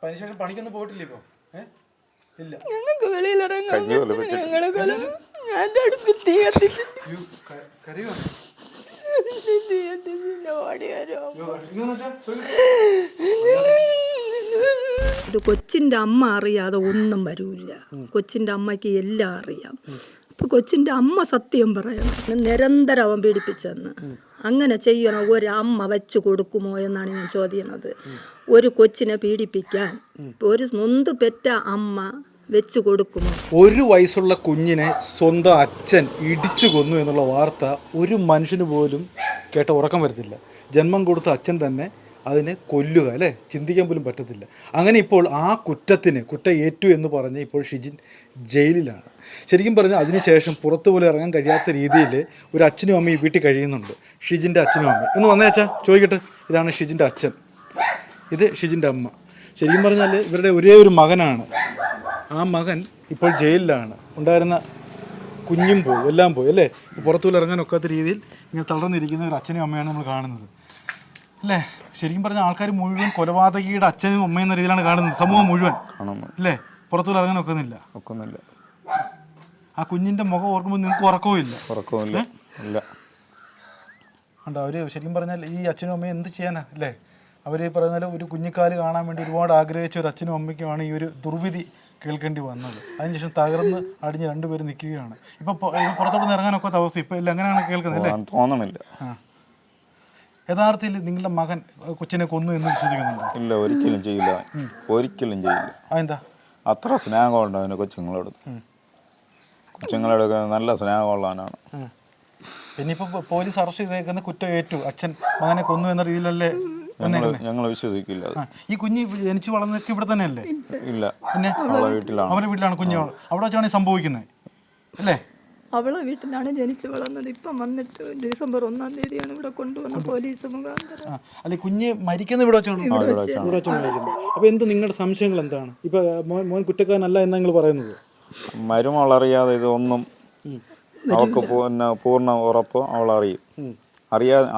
അതിനുശേഷം പണിക്കൊന്നും പോയിട്ടില്ല ഇപ്പൊ? ഇല്ല. ഞങ്ങൾക്ക് വെളിയിലിറങ്ങാൻ അടുപ്പിൽ തീ കത്തിച്ച് ഒരു കൊച്ചിൻ്റെ അമ്മ അറിയാതെ ഒന്നും വരൂല്ല. കൊച്ചിൻ്റെ അമ്മയ്ക്ക് എല്ലാം അറിയാം. അപ്പൊ കൊച്ചിൻ്റെ അമ്മ സത്യം പറയണം. നിരന്തരം അവൻ പീഡിപ്പിച്ചെന്ന്. അങ്ങനെ ചെയ്യണോ ഒരമ്മ വെച്ച് കൊടുക്കുമോ എന്നാണ് ഞാൻ ചോദിക്കുന്നത്. ഒരു കൊച്ചിനെ പീഡിപ്പിക്കാൻ ഒരു നൊന്ത് പെറ്റ അമ്മ വെച്ച് കൊടുക്കുമോ? 1 വയസ്സുള്ള കുഞ്ഞിനെ സ്വന്തം അച്ഛൻ ഇടിച്ചു കൊന്നു എന്നുള്ള വാർത്ത ഒരു മനുഷ്യന് പോലും കേട്ട ഉറക്കം വരത്തില്ല. ജന്മം കൊടുത്ത അച്ഛൻ തന്നെ അതിനെ കൊല്ലുക, അല്ലേ? ചിന്തിക്കാൻ പോലും പറ്റത്തില്ല. അങ്ങനെ ഇപ്പോൾ ആ കുറ്റം ഏറ്റു എന്ന് പറഞ്ഞ് ഇപ്പോൾ ഷിജിൻ ജയിലിലാണ്. ശരിക്കും പറഞ്ഞാൽ അതിനുശേഷം പുറത്തു പോലും ഇറങ്ങാൻ കഴിയാത്ത രീതിയിൽ ഒരു അച്ഛനും അമ്മയും വീട്ടിൽ കഴിയുന്നുണ്ട്. ഷിജിൻ്റെ അച്ഛനും അമ്മയും ഒന്ന് വന്നേ അച്ഛാ, ചോദിക്കട്ടെ. ഇതാണ് ഷിജിൻ്റെ അച്ഛൻ, ഇത് ഷിജിൻ്റെ അമ്മ. ശരിക്കും പറഞ്ഞാൽ ഇവരുടെ ഒരേ ഒരു മകനാണ്. ആ മകൻ ഇപ്പോൾ ജയിലിലാണ്. ഉണ്ടായിരുന്ന കുഞ്ഞും പോയി, എല്ലാം പോയി, അല്ലേ? പുറത്തുപോലും ഇറങ്ങാൻ ഒക്കാത്ത രീതിയിൽ ഇങ്ങനെ തളർന്നിരിക്കുന്ന ഒരു അച്ഛനും അമ്മയാണ് നമ്മൾ കാണുന്നത്, അല്ലേ? ശരിക്കും പറഞ്ഞാൽ ആൾക്കാർ മുഴുവൻ കൊലപാതകിയുടെ അച്ഛനും അമ്മയും എന്ന രീതിയിലാണ് കാണുന്നത്, സമൂഹം മുഴുവൻ, അല്ലേ? പുറത്തുപോലും ഇറങ്ങാൻ ഒക്കുന്നില്ല. ആ കുഞ്ഞിൻ്റെ മുഖം ഓർക്കുമ്പോൾ നിങ്ങൾക്ക് ഉറക്കവും ഇല്ല. ഉണ്ടോ? അവർ ശരിക്കും പറഞ്ഞാൽ ഈ അച്ഛനും അമ്മയും എന്ത് ചെയ്യാനാ, അല്ലേ? അവർ പറയുന്നത് ഒരു കുഞ്ഞിക്കാല് കാണാൻ വേണ്ടി ഒരുപാട് ആഗ്രഹിച്ച ഒരു അച്ഛനും അമ്മയ്ക്കുമാണ് ഈ ഒരു ദുർവിധി കേൾക്കേണ്ടി വന്നത്. അതിനുശേഷം തകർന്ന് അടിഞ്ഞ് രണ്ടുപേരും നിൽക്കുകയാണ്. ഇപ്പം പുറത്തോട്ട് ഇറങ്ങാനൊക്കാത്ത അവസ്ഥ ഇപ്പം ഇല്ല. അങ്ങനെയാണ് കേൾക്കുന്നത്, അല്ലേ? തോന്നുന്നില്ല. യഥാർത്ഥത്തിൽ നിങ്ങളുടെ മകൻ കൊച്ചിനെ കൊന്നു എന്ന് വിശ്വസിക്കുന്നുണ്ടോ? ഇല്ല, ഒരിക്കലും ചെയ്യില്ല. അതെന്താ? അത്ര സ്നേഹമുണ്ട് അവന് കൊച്ചുങ്ങളോടൊക്കെ നല്ല സ്നേഹമുള്ളവനാണ്. പിന്നെ ഇപ്പൊ പോലീസ് അറസ്റ്റ് ചെയ്തേക്കുന്ന കുറ്റം ഏറ്റു, അച്ഛൻ മകനെ കൊന്നു എന്ന രീതിയിലല്ലേ? ഞങ്ങൾ വിശ്വസിക്കില്ല. ഈ കുഞ്ഞ് ജനിച്ചു വളർന്നൊക്കെ ഇവിടെ തന്നെ അല്ലേ? ഇല്ല, പിന്നെ അവരുടെ വീട്ടിലാണ് കുഞ്ഞ്. അവിടെ വെച്ചാണ് സംഭവിക്കുന്നത്, അല്ലേ? അവളെ വീട്ടിലാണ് ജനിച്ചു വളർന്നത്. ഇപ്പം വന്നിട്ട് ഡിസംബർ 1-ാം തീയതിയാണ് ഇവിടെ കൊണ്ടുവന്ന പോലീസ് മുഖാന്തരം. അല്ല, കുഞ്ഞ് മരിക്കുന്നത് ഇവിടെ വെച്ചാണ്. അപ്പൊ എന്ത് നിങ്ങളുടെ സംശയങ്ങൾ എന്താണ്? ഇപ്പൊ മോൻ കുറ്റക്കാരനല്ല എന്നാ നിങ്ങൾ പറയുന്നത്? മരുമകളറിയാതെ ഇതൊന്നും അവൾക്ക് പൂർണ്ണ ഉറപ്പ് അവൾ അറിയും.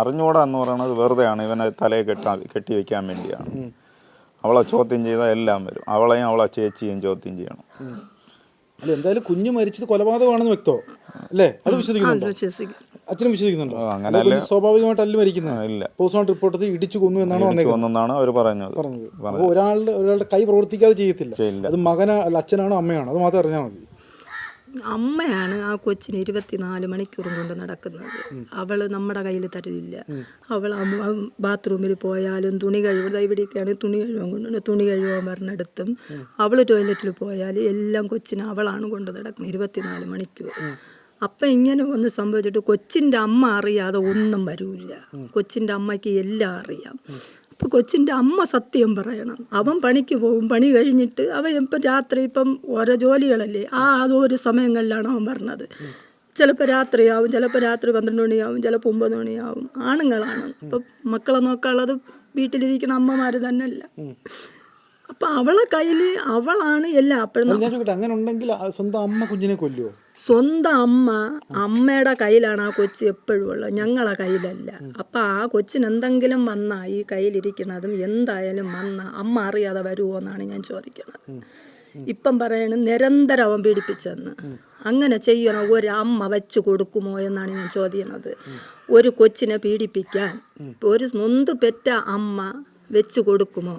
അറിഞ്ഞൂടാ എന്ന് പറയുന്നത് വെറുതെയാണ്. ഇവനെ തലയെ കെട്ടി വെക്കാൻ വേണ്ടിയാണ്. അവളെ ചോദ്യം ചെയ്താൽ എല്ലാം വരും. അവളെയും അവളെ ചേച്ചിയും ചോദ്യം ചെയ്യണം. അല്ല, എന്തായാലും കുഞ്ഞ് മരിച്ചത് കൊലപാതകമാണെന്ന് വ്യക്തോ, അല്ലേ? അത് വിശ്വസിക്കുന്നുണ്ടോ? അച്ഛനും വിശ്വസിക്കുന്നുണ്ടോ? അങ്ങനെ സ്വാഭാവികമായിട്ടല്ല മരിക്കുന്നത്. ഇല്ല, പോസ്റ്റ്മോർട്ടം റിപ്പോർട്ട് ഇടിച്ചു കൊന്നു എന്നാണ് അവർ പറഞ്ഞത്. ഒരാളുടെ കൈ പ്രവർത്തിക്കാതെ ചെയ്യത്തില്ല. അത് മകനാ അല്ല അച്ഛനാണോ അമ്മയാണോ അത് മാത്രം അറിഞ്ഞാൽ മതി. അമ്മയാണ് ആ കൊച്ചിന് 24 മണിക്കൂറും കൊണ്ട് നടക്കുന്നത്. അവള് നമ്മുടെ കയ്യിൽ തരില്ല. അവൾ ബാത്റൂമിൽ പോയാലും തുണി കഴുകുക, ഇവിടെയൊക്കെയാണ് തുണി കഴുകാൻ കൊണ്ടുണ്ട്, തുണി കഴുകാൻ പറഞ്ഞെടുത്തും അവള് ടോയ്ലറ്റിൽ പോയാൽ എല്ലാം കൊച്ചിന് അവളാണ് കൊണ്ട് നടക്കുന്നത് 24 മണിക്കൂർ. അപ്പം ഇങ്ങനെ ഒന്ന് സംഭവിച്ചിട്ട് കൊച്ചിൻ്റെ അമ്മ അറിയാതെ ഒന്നും വരൂല്ല. കൊച്ചിൻ്റെ അമ്മയ്ക്ക് എല്ലാം അറിയാം. അപ്പോൾ കൊച്ചിൻ്റെ അമ്മ സത്യം പറയണം. അവൻ പണിക്ക് പോകും, പണി കഴിഞ്ഞിട്ട് അവൻ ഇപ്പം രാത്രി ഇപ്പം ഓരോ ജോലികളല്ലേ, അതൊരു സമയങ്ങളിലാണ് അവൻ പറഞ്ഞത്. ചിലപ്പോൾ രാത്രിയാവും, ചിലപ്പോൾ രാത്രി 12 മണിയാവും, ചിലപ്പോൾ 9 മണിയാവും. ആണുങ്ങളാണ്. അപ്പം മക്കളെ നോക്കാനുള്ളത് വീട്ടിലിരിക്കുന്ന അമ്മമാർ തന്നെയല്ല. അപ്പം അവളെ കയ്യിൽ അവളാണ് എല്ലാം. അപ്പോഴും അങ്ങനെ ഉണ്ടെങ്കിൽ സ്വന്തം അമ്മ കുഞ്ഞിനെ കൊല്ലുമോ? സ്വന്തം അമ്മയുടെ കയ്യിലാണ് ആ കൊച്ച് എപ്പോഴും ഉള്ളത്, ഞങ്ങളെ കയ്യിലല്ല. അപ്പം ആ കൊച്ചിന് എന്തെങ്കിലും വന്നാൽ ഈ കയ്യിലിരിക്കുന്നതും എന്തായാലും വന്നാൽ അമ്മ അറിയാതെ വരുമോ എന്നാണ് ഞാൻ ചോദിക്കുന്നത്. ഇപ്പം പറയണത് നിരന്തരം അവൻ പീഡിപ്പിച്ചെന്ന്. അങ്ങനെ ചെയ്യണോ ഒരമ്മ വെച്ച് കൊടുക്കുമോ എന്നാണ് ഞാൻ ചോദിക്കുന്നത്. ഒരു കൊച്ചിനെ പീഡിപ്പിക്കാൻ ഒരു നൊന്ത് പെറ്റ അമ്മ വെച്ച് കൊടുക്കുമോ?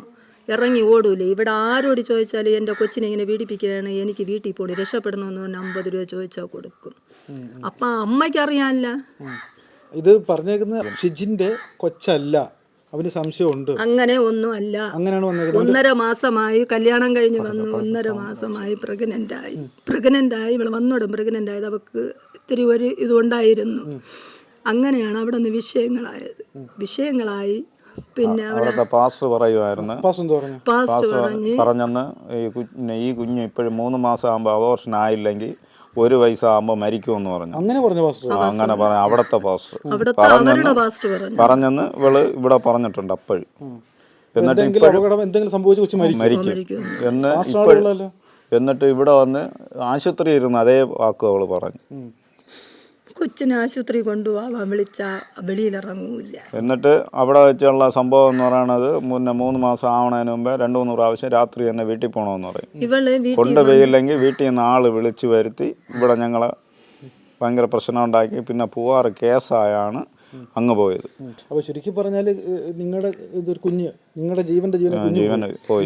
ഇറങ്ങി ഓടൂലേ? ഇവിടെ ആരോട് ചോദിച്ചാലും എൻ്റെ കൊച്ചിനെ ഇങ്ങനെ പീഡിപ്പിക്കുകയാണ്, എനിക്ക് വീട്ടിൽ പോയി രക്ഷപ്പെടണമെന്ന് പറഞ്ഞാൽ 50 രൂപ ചോദിച്ചാൽ കൊടുക്കും. അപ്പം അമ്മയ്ക്ക് അറിയാമല്ല. ഇത് പറഞ്ഞേക്കുന്നത് ഷിജിന്റെ കൊച്ചല്ല, അവന് സംശയമുണ്ട്. അങ്ങനെ ഒന്നും അല്ല. 1.5 മാസമായി കല്യാണം കഴിഞ്ഞ് വന്നു. 1.5 മാസമായി പ്രഗ്നൻ്റ് ആയി. ഇവൾ വന്നോടും പ്രഗ്നൻ്റ് ആയത്. അവൾക്ക് ഇത്തിരി ഒരു ഇതുണ്ടായിരുന്നു. അങ്ങനെയാണ് അവിടെ നിന്ന് വിഷയങ്ങളായി. പിന്നെ അവിടുത്തെ പാസ്റ്റർ പറയുമായിരുന്നു, പറഞ്ഞെന്ന് ഈ കുഞ്ഞ് ഇപ്പോഴും 3 മാസം ആകുമ്പോൾ അബോർഷൻ ആയില്ലെങ്കിൽ 1 വയസ്സാകുമ്പോൾ മരിക്കുമെന്ന് പറഞ്ഞു. അങ്ങനെ പറഞ്ഞു അവിടുത്തെ പാസ്റ്റർ പറഞ്ഞെന്ന് ഇവള് ഇവിടെ പറഞ്ഞിട്ടുണ്ട്. അപ്പോഴും എന്നിട്ട് മരിക്കും എന്നിട്ട് ഇവിടെ വന്ന് ആശുപത്രി ഇരുന്ന് അതേ വാക്ക് അവള് പറഞ്ഞു. കൊച്ചിനെ ആശുപത്രി കൊണ്ടുപോകാൻ വിളിച്ചാൽ വെളിയിലിറങ്ങൂല. എന്നിട്ട് അവിടെ വെച്ചുള്ള സംഭവം എന്ന് പറയുന്നത് 3 മാസം ആവണതിന് മുമ്പേ 2-3 പ്രാവശ്യം രാത്രി തന്നെ വീട്ടിൽ പോകണമെന്ന് പറയും. ഇവള് കൊണ്ടുപോയില്ലെങ്കിൽ വീട്ടിൽ നിന്ന് ആള് വിളിച്ചു വരുത്തി ഇവിടെ ഞങ്ങളെ ഭയങ്കര പ്രശ്നം ഉണ്ടാക്കി. പിന്നെ പൂവാറ് കേസായാണ് അങ്ങ് പോയത്. അപ്പോൾ ചുരുക്കി പറഞ്ഞാൽ നിങ്ങളുടെ ഇതൊരു നിങ്ങളുടെ ജീവൻ പോയി.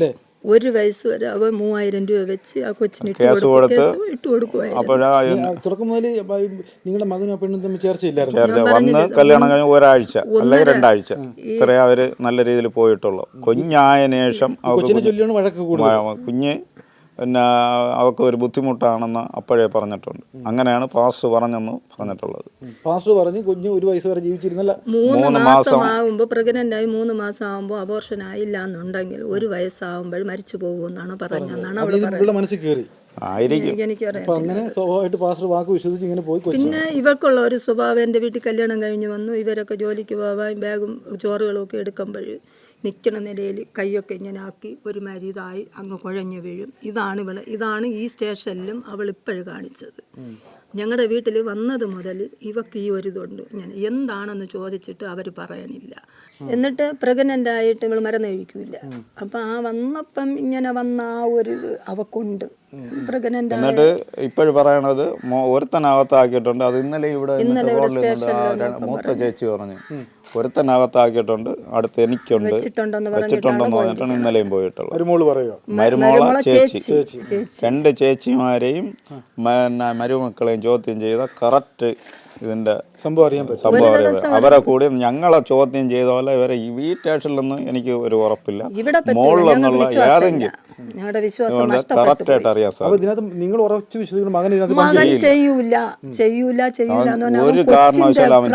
1 വയസ്സ് വരെ അവ 3000 രൂപ വെച്ച് ആ കൊച്ചിന് കേസ് കൊടുത്ത് ഇട്ട് കൊടുക്കുവായിരുന്നു. അപ്പോഴാ തുടക്കം മുതൽ നിങ്ങളുടെ മകനും പെണ്ണും തമ്മിൽ ചേർച്ചയില്ലായിരുന്നു. വന്ന് കല്യാണം കഴിഞ്ഞ് ഒരാഴ്ച അല്ലെങ്കിൽ 2 ആഴ്ച ഇത്രേ അവര് നല്ല രീതിയിൽ പോയിട്ടുള്ളൂ. കുഞ്ഞായതിനു ശേഷം ചൊല്ലിയാണ് വഴക്ക് കൂടുതൽ. കുഞ്ഞ് പിന്നെ അവർക്ക് ഒരു ബുദ്ധിമുട്ടാണെന്ന് അപ്പോഴേ പറഞ്ഞിട്ടുണ്ട്. അങ്ങനെയാണ് പാസ്റ്റർ പറഞ്ഞെന്ന് പറഞ്ഞിട്ടുള്ളത്. പാസ്റ്റർ പറഞ്ഞ് കുഞ്ഞ് 1 വയസ്സ് വരെ ജീവിച്ചിരുന്നല്ല. 3 മാസം ആകുമ്പോൾ പ്രഗ്നന്റ് ആയി 3 മാസം ആകുമ്പോൾ അബോർഷൻ ആയില്ല എന്നുണ്ടെങ്കിൽ 1 വയസ്സാകുമ്പോൾ മരിച്ചു പോകുമെന്നാണ് പറഞ്ഞതെന്നാണ് അവൾ ഇവിടെ മനസ്സിൽ കയറി ആയിരിക്കും. എനിക്കറിയാം. അങ്ങനെ സ്വാഭാവികമായിട്ട് പാസ്റ്റർ വാക്ക് വിശ്വസിച്ച് ഇങ്ങനെ പോയി. പിന്നെ ഇവൾക്കുള്ള ഒരു സ്വഭാവം, എൻ്റെ വീട്ടിൽ കല്യാണം കഴിഞ്ഞ് വന്നു, ഇവരൊക്കെ ജോലിക്ക് പോകാൻ ബാഗും ചോറുകളൊക്കെ എടുക്കുമ്പോൾ നിൽക്കണ നിലയിൽ കൈയൊക്കെ ഇങ്ങനെ ആക്കി ഒരുമാതിരി ഇതായി അങ്ങ് കുഴഞ്ഞു വീഴും. ഇതാണ് ഈ സ്റ്റേഷനിലും അവൾ ഇപ്പോഴും കാണിച്ചത്. ഞങ്ങളുടെ വീട്ടിൽ വന്നത് മുതൽ ഇവക്ക് ഈ ഒരു ഇതുണ്ട്. ഞാൻ എന്താണെന്ന് ചോദിച്ചിട്ട് അവർ പറയണില്ല. എന്നിട്ട് പ്രഗ്നൻ്റ് ആയിട്ട് ഇവൾ മരുന്ന് കഴിക്കൂല. അപ്പം വന്നപ്പം ഇങ്ങനെ വന്ന ആ ഒരു അവക്കുണ്ട് പ്രഗ്നൻ്റ്. എന്നിട്ട് ഇപ്പോഴും പറയണത് ഒരുത്തനകത്താക്കിയിട്ടുണ്ട്. അത് ഇന്നലെ ഇവിടെ മൂത്ത ചേച്ചി പറഞ്ഞു ഒരുത്തനകത്താക്കിയിട്ടുണ്ട്, അടുത്ത് എനിക്കുണ്ട്, വെച്ചിട്ടുണ്ടെന്ന് പറഞ്ഞിട്ടാണ് ഇന്നലെയും പോയിട്ടുള്ളത്. മരുമോള ചേച്ചി 2 ചേച്ചിമാരെയും മരുമക്കളെയും ചോദ്യം ചെയ്ത കറക്റ്റ് ഇതിന്റെ സംഭവം അറിയാം. അവരെ കൂടി ഞങ്ങളെ ചോദ്യം ചെയ്ത പോലെ ഇവരെ ഈ സ്റ്റേഷനിൽ നിന്ന് എനിക്ക് ഒരു ഉറപ്പില്ല. മോളിലെന്നുള്ള ഏതെങ്കിലും കറക്റ്റായിട്ട് അറിയാൻ സാധിക്കും. ഒരു കാരണവശാലും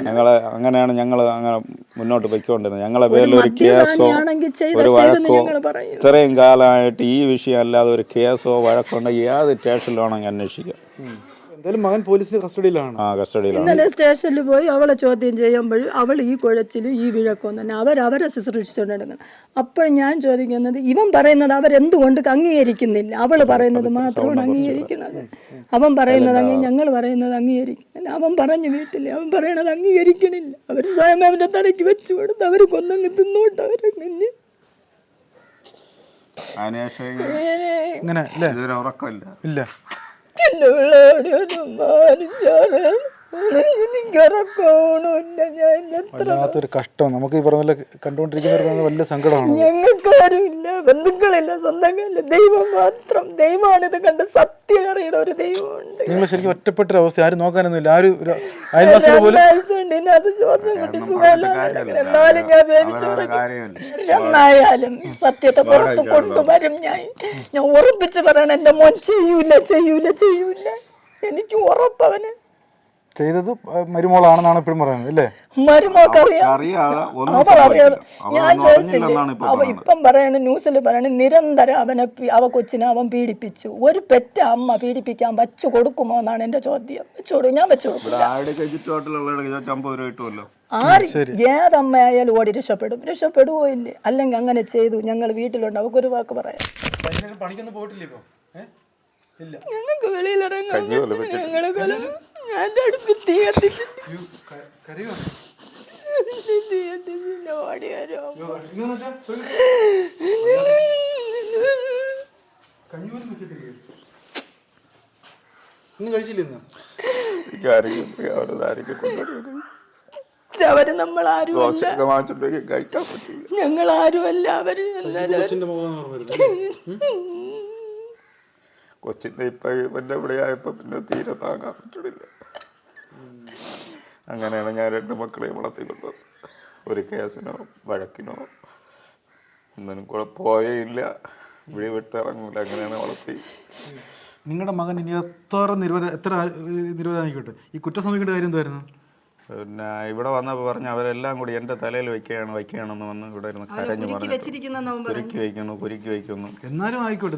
ഞങ്ങളെ അങ്ങനെയാണ് ഞങ്ങൾ അങ്ങനെ മുന്നോട്ട് പോയിക്കൊണ്ടിരുന്നത്. ഞങ്ങളെ പേരിൽ ഒരു കേസോ ഒരു വഴക്കോ ഇത്രയും കാലമായിട്ട് ഈ വിഷയം അല്ലാതെ ഒരു കേസോ വഴക്കോ ഉണ്ടെങ്കിൽ ഏത് സ്റ്റേഷനിലാണെങ്കിൽ അന്വേഷിക്കാം. മകൻ പോലീസിന്റെ കസ്റ്റഡിയിലാണ്. ഇന്നലെ സ്റ്റേഷനിൽ പോയി അവളെ ചോദ്യം ചെയ്യുമ്പോൾ അവൾ ഈ കുഴച്ചിൽ ഈ വിഴക്കം തന്നെ അവരെ ശുശ്രൂഷിച്ചുകൊണ്ടിരുന്നത്. അപ്പോൾ ഞാൻ ചോദിക്കുന്നത്, ഇവൻ പറയുന്നത് അവരെന്തുകൊണ്ട് അംഗീകരിക്കുന്നില്ല? അവൾ പറയുന്നത് മാത്രമാണ് അംഗീകരിക്കുന്നത്. അവൻ പറയുന്നത് ഞങ്ങൾ പറയുന്നത് അംഗീകരിക്കുന്നില്ല. അവൻ പറഞ്ഞു വീട്ടിൽ അവൻ പറയണത് അംഗീകരിക്കണില്ല. അവർ സ്വയം അവന്റെ തലയ്ക്ക് വെച്ചു കൊടുത്ത് അവർ കൊന്നങ്ങ് തിന്നോട്ട് അവരങ്ങനെ ഇല്ല. എന്റെ പിള്ളേരൊന്നും മാനിച്ചാണ് വല്ലാത്തൊരു കഷ്ടം. നമുക്ക് ഈ പറഞ്ഞ കണ്ടുകൊണ്ടിരിക്കുന്നവർക്ക് വലിയ സങ്കടമാണ്. ഞങ്ങൾക്കാരുമില്ല, ബന്ധുക്കളില്ല, സ്വന്തങ്ങളില്ല, ദൈവം മാത്രം. ദൈവമാണ് ഇത് കണ്ട് സത്യം അറിയണ ഒരു ദൈവമുണ്ട്. നിങ്ങൾ ശരിക്കും ഒറ്റപ്പെട്ടൊരവസ്ഥ, ആരും നോക്കാനൊന്നുമില്ല. ആരും അയൽവാസികൾ പോലും അത് ശ്വാസം കിട്ടി സുഖമല്ല. എന്നാലും ഞാൻ എന്നായാലും സത്യത്തെ പുറത്ത് കൊണ്ടുവരും. ഞാൻ ഉറപ്പിച്ച് പറയണം, എന്റെ മോൻ ചെയ്യൂല ചെയ്യൂല ചെയ്യൂല. എനിക്ക് ഉറപ്പവന് ചെയ്തത് മരുമോളാണെന്നാണ് ഇപ്പോഴും പറയുന്നത് അല്ലേ? ഞാൻ ചോദിച്ചില്ലേ, ഇപ്പം പറയണ ന്യൂസിൽ പറയണ നിരന്തരം അവ കൊച്ചിനെ അവൻ പീഡിപ്പിച്ചു. ഒരു പെറ്റ അമ്മ പീഡിപ്പിക്കാൻ വച്ചു കൊടുക്കുമോ എന്നാണ് എന്റെ ചോദ്യം. ഞാൻ വെച്ചു കൊടുക്കില്ല. ഏതമ്മയായാലും ഓടി രക്ഷപ്പെടുവോ ഇല്ലേ? അല്ലെങ്കിൽ അങ്ങനെ ചെയ്തു ഞങ്ങൾ വീട്ടിലുണ്ട്. അവക്കൊരു വാക്ക് പറയാം. ഞങ്ങൾക്ക് വെളിയിലിറങ്ങാൻ ഞാൻ അടുത്ത് തീ അവര് നമ്മളാരും ഞങ്ങളാരുമല്ല അവര്. കൊച്ചിൻ്റെ ഇപ്പം എൻ്റെ ഇവിടെ ആയപ്പോൾ പിന്നെ തീരെ താങ്ങാൻ പറ്റണില്ല. അങ്ങനെയാണ് ഞാൻ 2 മക്കളെയും വളർത്തിക്കൊണ്ടത്. ഒരു കേസിനോ വഴക്കിനോ ഒന്നിനും കൂടെ പോയേയില്ല, ഇവിടെ വിട്ടിറങ്ങൂല. അങ്ങനെയാണ് വളർത്തി. നിങ്ങളുടെ മകൻ ഇനി എത്ര നിരവധിയായിക്കോട്ടെ, ഈ കുറ്റം സമീപിക്കേണ്ട കാര്യം എന്തായിരുന്നു? പിന്നെ ഇവിടെ വന്നപ്പോൾ പറഞ്ഞ് അവരെല്ലാം കൂടി എൻ്റെ തലയിൽ വയ്ക്കുകയാണെന്ന് വന്ന് ഇവിടെ ഇരുന്ന് കരഞ്ഞു പറഞ്ഞു. കുരുക്കി വയ്ക്കുന്നു. എന്നാലും ആയിക്കോട്ടെ.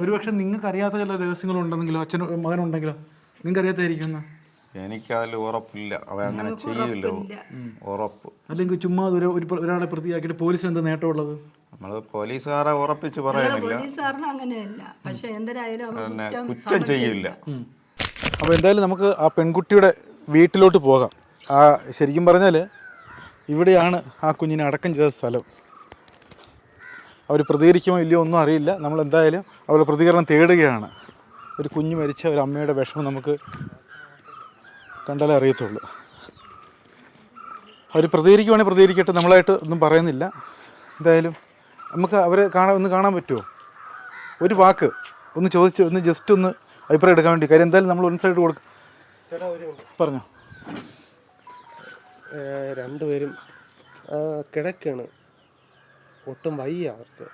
ഒരുപക്ഷെ നിങ്ങൾക്ക് അറിയാത്ത ചില രഹസ്യങ്ങളുണ്ടെങ്കിലോ മകനുണ്ടെങ്കിലോ നിങ്ങൾക്ക് അറിയാത്തായിരിക്കുന്ന? എനിക്കതിൽ ഉറപ്പില്ല. അവൻ അങ്ങനെ ചെയ്യില്ലോ, ഉറപ്പ്. അല്ലെങ്കിൽ ചുമ്മാ ഒരാളെ പ്രതിയാക്കിയിട്ട് പോലീസിന് എന്താ നേട്ടമുള്ളത്? നമ്മൾ പോലീസുകാരെ ഉറപ്പിച്ച് പറയുന്നില്ല, പോലീസുകാരനും അങ്ങനെയല്ല. പക്ഷെ എന്തായാലും അവർ പിന്നെ കുറ്റം കുറ്റം ചെയ്യില്ല. അപ്പോൾ എന്തായാലും നമുക്ക് ആ പെൺകുട്ടിയുടെ വീട്ടിലോട്ട് പോകാം. ആ ശരിക്കും പറഞ്ഞാൽ ഇവിടെയാണ് ആ കുഞ്ഞിനെ അടക്കം ചെയ്ത സ്ഥലം. അവർ പ്രതികരിക്കുമോ ഇല്ലയോ ഒന്നും അറിയില്ല. നമ്മൾ എന്തായാലും അവരുടെ പ്രതികരണം തേടുകയാണ്. ഒരു കുഞ്ഞ് മരിച്ച ഒരു അമ്മയുടെ വിഷമം നമുക്ക് കണ്ടാലേ അറിയത്തുള്ളൂ. അവർ പ്രതികരിക്കുവാണെങ്കിൽ പ്രതികരിക്കട്ടെ, നമ്മളായിട്ട് ഒന്നും പറയുന്നില്ല. എന്തായാലും നമുക്ക് അവരെ ഒന്ന് കാണാൻ പറ്റുമോ? ഒരു വാക്ക് ഒന്ന് ചോദിച്ച് ഒന്ന് ജസ്റ്റ് ഒന്ന് അഭിപ്രായം എടുക്കാൻ വേണ്ടി. കാര്യം എന്തായാലും നമ്മൾ ഒരു സൈഡ് കൊടുക്കും. പറഞ്ഞോ. രണ്ടുപേരും കിടക്കാണ്, ഒട്ടും വയ്യ അവർക്ക്.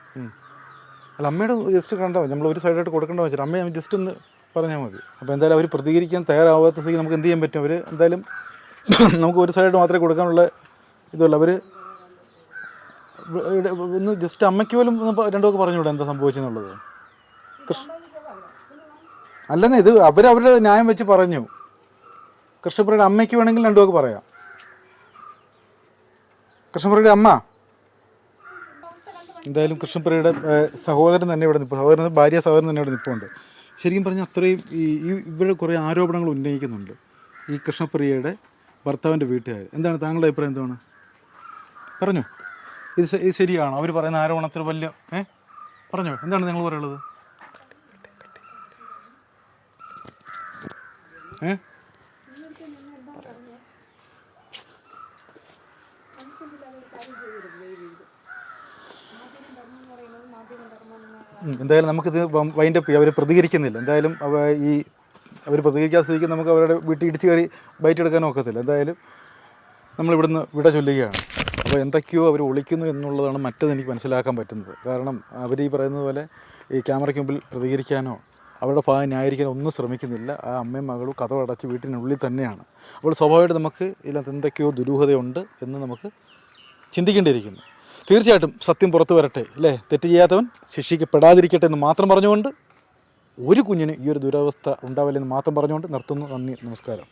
അല്ല, അമ്മയുടെ ജസ്റ്റ് കണ്ടാൽ മതി. നമ്മൾ ഒരു സൈഡായിട്ട് കൊടുക്കേണ്ട വെച്ചിട്ട് അമ്മയെ ജസ്റ്റ് ഒന്ന് പറഞ്ഞാൽ മതി. അപ്പോൾ എന്തായാലും അവർ പ്രതികരിക്കാൻ തയ്യാറാവാത്ത സ്ഥിതിക്ക് നമുക്ക് എന്ത് ചെയ്യാൻ പറ്റും? അവർ എന്തായാലും നമുക്ക് ഒരു സൈഡ് മാത്രമേ കൊടുക്കാനുള്ള ഇതുള്ളൂ. അവർ ഒന്ന് ജസ്റ്റ് അമ്മയ്ക്ക് പോലും ഒന്ന് രണ്ടുമൊക്കെ പറഞ്ഞുകൂടെ എന്താ സംഭവിച്ചെന്നുള്ളത്? അല്ലെന്നേ, ഇത് അവരവരുടെ ന്യായം വെച്ച് പറഞ്ഞു. കൃഷ്ണപ്രിയയുടെ അമ്മയ്ക്ക് വേണമെങ്കിൽ രണ്ടുമൊക്കെ പറയാം. കൃഷ്ണപ്രിയയുടെ അമ്മ എന്തായാലും കൃഷ്ണപ്രിയയുടെ സഹോദരൻ തന്നെ ഇവിടെ നിൽപ്പുണ്ട്. സഹോദരൻ തന്നെ ഇവിടെ നിൽപ്പുണ്ട്. ശരിക്കും പറഞ്ഞാൽ അത്രയും ഇവിടെ കുറേ ആരോപണങ്ങൾ ഉന്നയിക്കുന്നുണ്ട് ഈ കൃഷ്ണപ്രിയയുടെ ഭർത്താവിൻ്റെ വീട്ടുകാർ. എന്താണ് താങ്കളുടെ അഭിപ്രായം? എന്താണ് പറഞ്ഞോ? ഇത് ശരിയാണോ? അവർ പറയുന്ന ആരോപണത്തിൽ വലിയ പറഞ്ഞോ, എന്താണ് നിങ്ങൾ പറയുള്ളത്? എന്തായാലും നമുക്കിത് വൈൻഡപ്പ് ചെയ്യാം. അവർ പ്രതികരിക്കുന്നില്ല. എന്തായാലും അവർ പ്രതികരിക്കാതെ സ്ഥിതിക്ക് നമുക്ക് അവരുടെ വീട്ടിൽ ഇടിച്ച് കയറി ബൈറ്റ് എടുക്കാനും ഒക്കത്തില്ല. എന്തായാലും നമ്മളിവിടുന്ന് വിട ചൊല്ലുകയാണ്. അപ്പോൾ എന്തൊക്കെയോ അവർ ഒളിക്കുന്നു എന്നുള്ളതാണ് മറ്റത് എനിക്ക് മനസ്സിലാക്കാൻ പറ്റുന്നത്. കാരണം അവർ ഈ പറയുന്നത് പോലെ ഈ ക്യാമറയ്ക്ക് മുമ്പിൽ പ്രതികരിക്കാനോ അവരുടെ ഭാഗം ന്യായീകരിക്കാനോ ഒന്നും ശ്രമിക്കുന്നില്ല. ആ അമ്മയും മകളും കഥ അടച്ച് വീട്ടിനുള്ളിൽ തന്നെയാണ്. അപ്പോൾ സ്വാഭാവികമായിട്ട് നമുക്ക് ഇതിനകത്ത് എന്തൊക്കെയോ ദുരൂഹതയുണ്ട് എന്ന് നമുക്ക് ചിന്തിക്കേണ്ടിയിരിക്കുന്നു. തീർച്ചയായിട്ടും സത്യം പുറത്തു വരട്ടെ, അല്ലേ? തെറ്റ് ചെയ്യാത്തവൻ ശിക്ഷിക്കപ്പെടാതിരിക്കട്ടെ എന്ന് മാത്രം പറഞ്ഞുകൊണ്ട്, ഒരു കുഞ്ഞിന് ഈ ഒരു ദുരവസ്ഥ ഉണ്ടാവില്ലെന്ന് മാത്രം പറഞ്ഞുകൊണ്ട് നിർത്തുന്നു. നന്ദി, നമസ്കാരം.